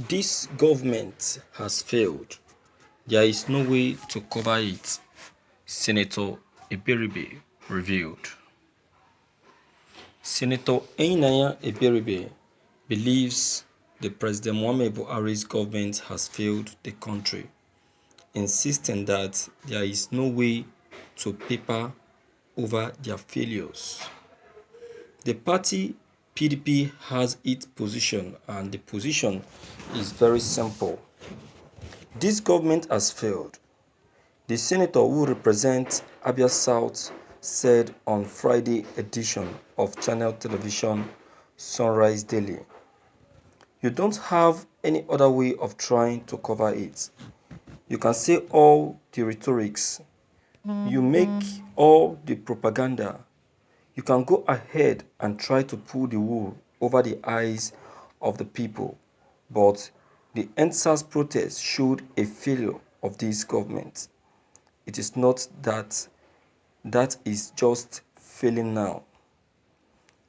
This government has failed. There is no way to cover it, Senator Eberibe revealed. Senator Einaya Eberibe believes the President Muhammadu Buhari's government has failed the country, insisting that there is no way to paper over their failures. The party PDP has its position, and the position is very simple. This government has failed. The senator who represents Abia South said on Friday edition of Channel Television Sunrise Daily, "You don't have any other way of trying to cover it. You can say all the rhetorics. You make all the propaganda. You can go ahead and try to pull the wool over the eyes of the people, but the EndSARS protest showed a failure of this government. It is not that is just failing now."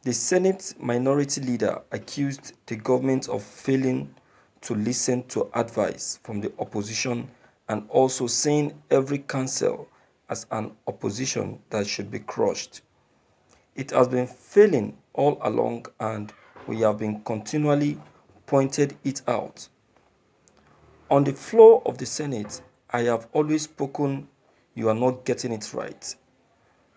The Senate Minority Leader accused the government of failing to listen to advice from the opposition and also saying every council as an opposition that should be crushed. "It has been failing all along and we have been continually pointed it out. On the floor of the Senate, I have always spoken, you are not getting it right.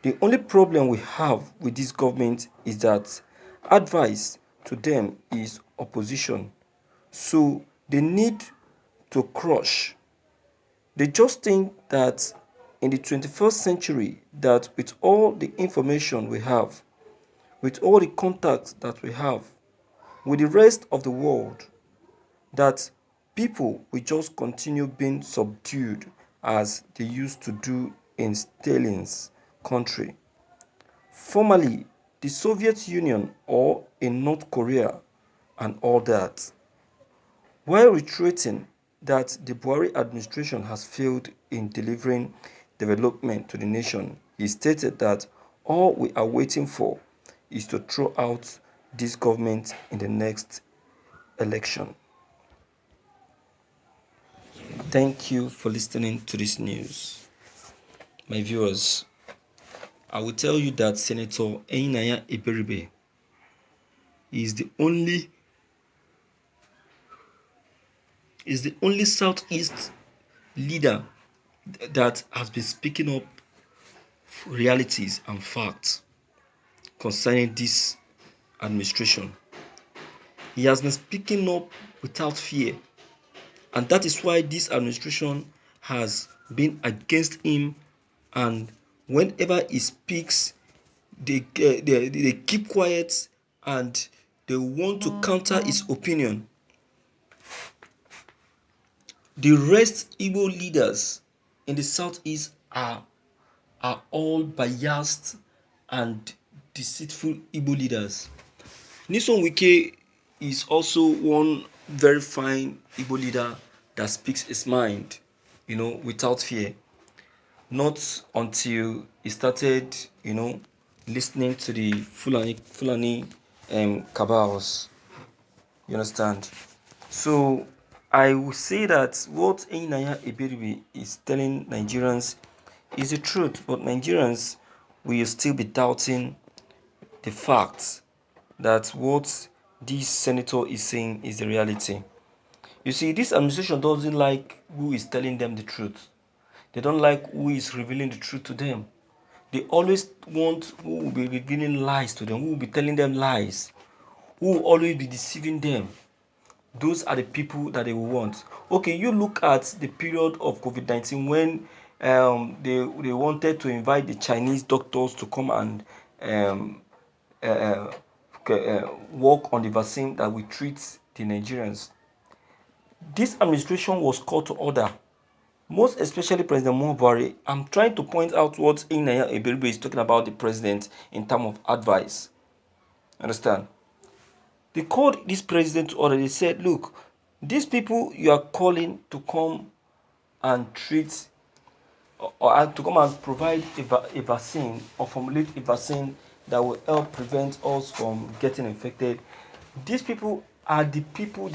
The only problem we have with this government is that advice to them is opposition, so they need to crush. They just think that in the 21st century, that with all the information we have, with all the contacts that we have, with the rest of the world, that people will just continue being subdued as they used to do in Stalin's country, formerly the Soviet Union, or in North Korea and all that." While reiterating that the Buhari administration has failed in delivering development to the nation, he stated that all we are waiting for is to throw out this government in the next election. Thank you for listening to this news. My viewers, I will tell you that Senator Einaya Eberibe is the only Southeast leader that has been speaking up realities and facts concerning this administration. He has been speaking up without fear, and that is why this administration has been against him, and whenever he speaks, they keep quiet and they want to counter his opinion. The rest Igbo leaders in the southeast are all biased and deceitful Igbo leaders. Nyesom Wike is also one very fine Igbo leader that speaks his mind, without fear. Not until he started, listening to the Fulani cabals. You understand? So I will say that what Einaya Eberibe is telling Nigerians is the truth, but Nigerians will still be doubting the fact that what this senator is saying is the reality. You see, this administration doesn't like who is telling them the truth. They don't like who is revealing the truth to them. They always want who will be revealing lies to them, who will be telling them lies, who will always be deceiving them. Those are the people that they will want. Okay, you look at the period of COVID-19 when they wanted to invite the Chinese doctors to come and work on the vaccine that will treat the Nigerians. This administration was called to order, most especially President Muhammadu Buhari. I'm trying to point out what Einaya Eberibe is talking about the president in terms of advice. Understand? They called this president to order. They said, look, these people you are calling to come and treat or to come and provide a vaccine or formulate a vaccine that will help prevent us from getting infected. These people are the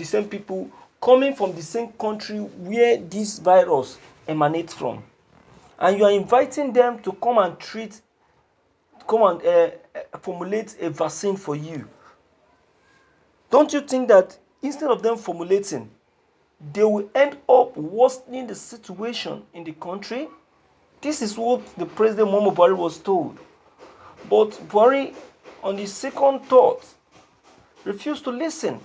same people coming from the same country where this virus emanates from, and you are inviting them to come and formulate a vaccine for you. Don't you think that instead of them formulating, they will end up worsening the situation in the country? This is what the President Muhammadu Buhari was told. But Buhari, on the second thought, refused to listen.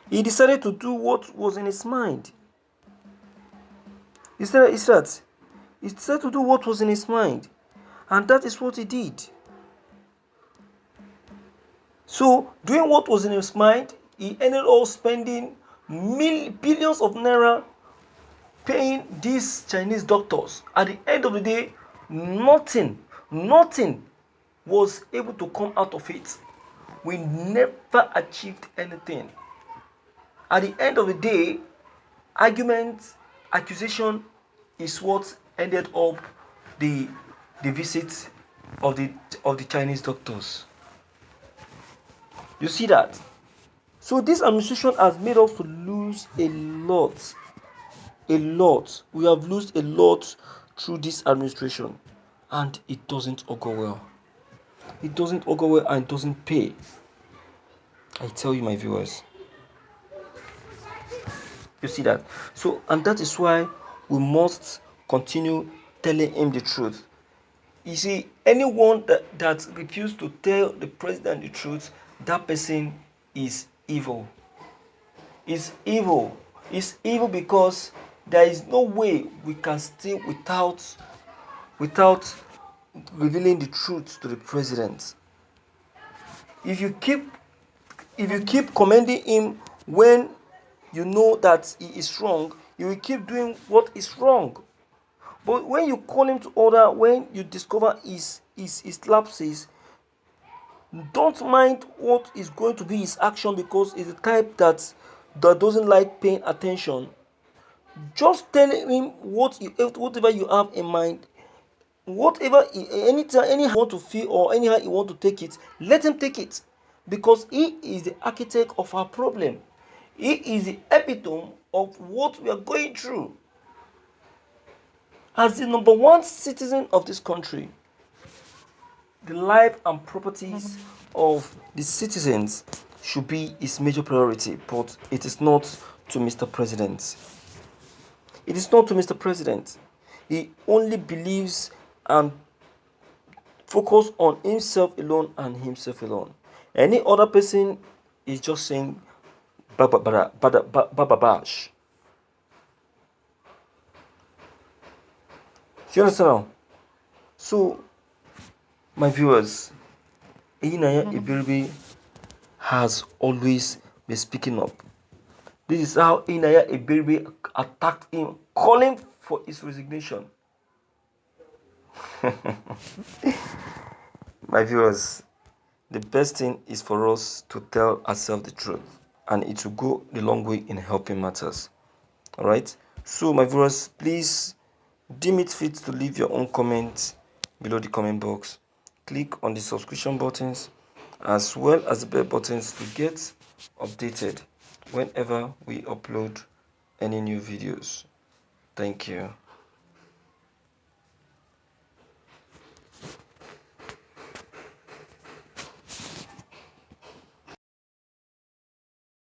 He decided to do what was in his mind. He decided to do what was in his mind. And that is what he did. So, doing what was in his mind, he ended up spending billions of naira paying these Chinese doctors. At the end of the day, nothing was able to come out of it. We never achieved anything. At the end of the day, accusation is what ended up the visit of the Chinese doctors. You see that? So this administration has made us to lose a lot. We have lost a lot through this administration, and it doesn't augur well. It doesn't augur well, and it doesn't pay. I tell you, my viewers. You see that? So, and that is why we must continue telling him the truth. You see, anyone that refuses to tell the president the truth, that person is evil. Is evil. It's evil because there is no way we can stay without revealing the truth to the president. If you keep commending him when you know that he is wrong, you will keep doing what is wrong. But when you call him to order, when you discover his lapses, don't mind what is going to be his action, because he's the type that doesn't like paying attention. Just tell him whatever you have in mind, anyhow you want to feel, or anyhow you want to take it, let him take it, because he is the architect of our problem. He is the epitome of what we are going through. As the number one citizen of this country, the life and properties of the citizens should be his major priority, but it is not to Mr. President. It is not to Mr. President. He only believes and focus on himself alone and himself alone. Any other person is just saying bash. You understand now? So, my viewers, Enyinnaya Eberibe has always been speaking up. This is how Enyinnaya Eberibe attacked him, calling for his resignation. My viewers, the best thing is for us to tell ourselves the truth, and it will go the long way in helping matters. Alright? So, my viewers, please deem it fit to leave your own comments below the comment box. Click on the subscription buttons as well as the bell buttons to get updated whenever we upload any new videos. Thank you.